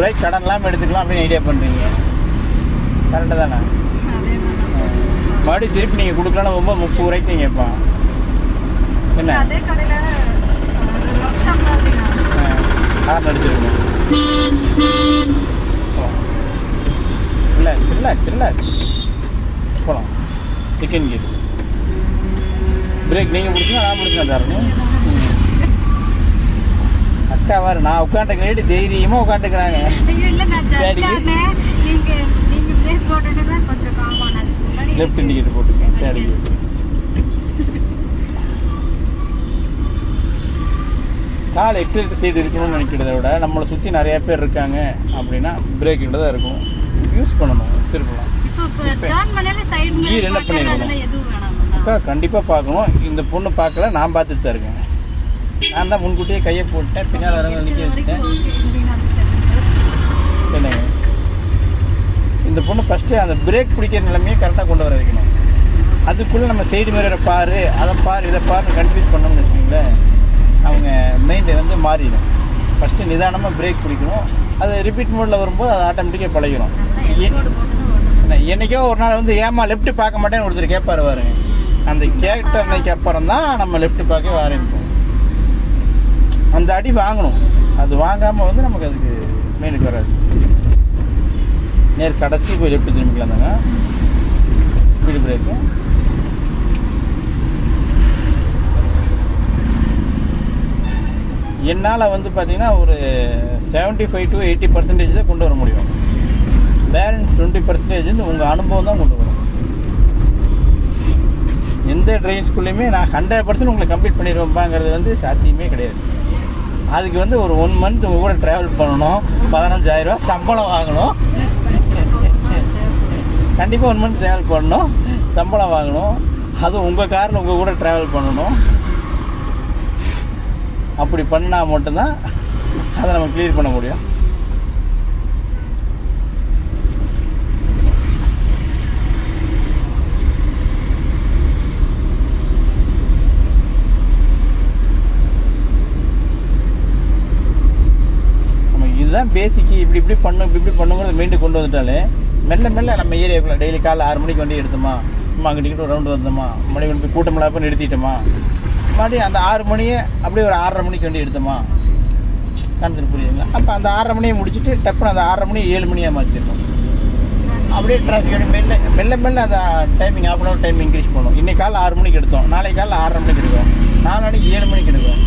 ரூபாய்க்கு கடன் இல்லாமல் எடுத்துக்கலாம் அப்படின்னு ஐடியா பண்ணுறீங்க. கரெக்டாக தானே? மறுபடியும் திருப்பி நீங்கள் கொடுக்கலாம் ரொம்ப 30 ரூபாய்க்கு கேட்பான். என்ன அடிச்சிருக்கணும் இல்லை இல்லை போகலாம். சிக்கன் கீர் பிரேக் நீங்கள் பிடிச்சினா நான் பிடிச்சினா தரணும். அக்கா வாரு நான் உட்காந்துக்கிறேன் தைரியமாக உட்காந்துக்கிறாங்க. லெஃப்ட் இண்டிகேட்டர் போட்டுருக்கேன் தேடிக்கு. கால் எக்ஸிலேட்டர் சைடு இருக்கணும்னு நினைக்கிறத விட நம்மளை சுற்றி நிறையா பேர் இருக்காங்க அப்படின்னா பிரேக் கிட்ட தான் இருக்கும், யூஸ் பண்ணணும். திருப்பலாம் கீர் என்ன பண்ணிருக்கணும் அக்கா கண்டிப்பாக பார்க்கணும். இந்த பொண்ணு பார்க்கல, நான் பார்த்துட்டு தான் இருக்கேன். நான் தான் முன்கூட்டியே கையை போட்டேன், பின்னால் வரவங்க நிற்க வச்சுட்டேன். என்னங்க இந்த பொண்ணு ஃபஸ்ட்டு அந்த பிரேக் பிடிக்கிற நிலைமையை கரெக்டாக கொண்டு வர வைக்கணும். அதுக்குள்ளே நம்ம சைடு மிரரை பாரு, அதை பாரு, இதை பாருன்னு கன்ஃபியூஸ் பண்ணோம்னு வச்சுக்கோங்களேன், அவங்க மைண்டு வந்து மாறிடும். ஃபஸ்ட்டு நிதானமாக பிரேக் பிடிக்கணும். அது ரிப்பீட் மோடில் வரும்போது அது ஆட்டோமேட்டிக்காக பழகிடும். என்றைக்கோ ஒரு நாள் வந்து ஏமா லெஃப்ட்டு பார்க்க மாட்டேன்னு ஒருத்தர் கேட்பார் பாருங்க, அந்த கேட்ட அன்னைக்கு அப்புறம் தான் நம்ம லெஃப்ட்டு பார்க்க ஆரம்பிப்போம். அந்த அடி வாங்கணும். அது வாங்காமல் வந்து நமக்கு அதுக்கு மெயினுக்கு வராது. நேர் கடைசி போய் லெஃப்ட் திரும்பிக்கலாம் தாங்க ஸ்பீடு பிரேக்கு. என்னால் வந்து பார்த்திங்கன்னா ஒரு 75 to 80% தான் கொண்டு வர முடியும். பேலன்ஸ் 20% வந்து உங்கள் அனுபவம் தான் கொண்டு வரும். எந்த ட்ரைவிங் ஸ்கூல்லையுமே நான் 100% உங்களை கம்ப்ளீட் பண்ணிடுவேன்பாங்கிறது வந்து சாத்தியமே கிடையாது. அதுக்கு வந்து ஒரு 1 மந்த் உங்கள் கூட ட்ராவல் பண்ணணும், 15,000 ரூபா சம்பளம் வாங்கணும். கண்டிப்பாக 1 மந்த் ட்ராவல் பண்ணணும், சம்பளம் வாங்கணும். அதுவும் உங்கள் காரில் உங்கள் கூட ட்ராவல் பண்ணணும். அப்படி பண்ணால் மட்டும்தான் அதை நம்ம கிளியர் பண்ண முடியும். நம்ம இதுதான் பேசிக்கு. இப்படி பண்ணுங்கிறது மெயின்டைன் கொண்டு வந்துட்டாலே மெல்ல மெல்ல நம்ம ஏரியாவுக்குள்ள டெய்லி காலைல 6 மணிக்கு வண்டி எடுத்தோமா, அம்மா அங்கிட்டு ஒரு ரவுண்டு வந்தோமா, மணி கொண்டு போய் கூட்டமெல்லாம் பண்ணி நிறுத்திட்டோமா, மறுபடியும் அந்த 6 மணியை அப்படியே ஒரு 6:30 மணிக்கு வண்டி எடுத்தோமா, கான்செப்ட் புரியுதுங்களா? அப்போ அந்த 6:30 மணியை முடிச்சுட்டு டப்புன்னு அந்த 6:30 மணியை 7 மணியாக மாற்றிருக்கோம். அப்படியே டிராஃபிக் மெல்ல மெல்ல அந்த டைமிங் ½ hour டைம் இன்க்ரீஸ் பண்ணும். இன்றைக்கி காலைல 6 மணிக்கு எடுத்தோம், நாளைக்கு காலைல 6:30 மணிக்கு எடுக்கும், நாளைக்கு 7 மணிக்கு எடுக்கும்.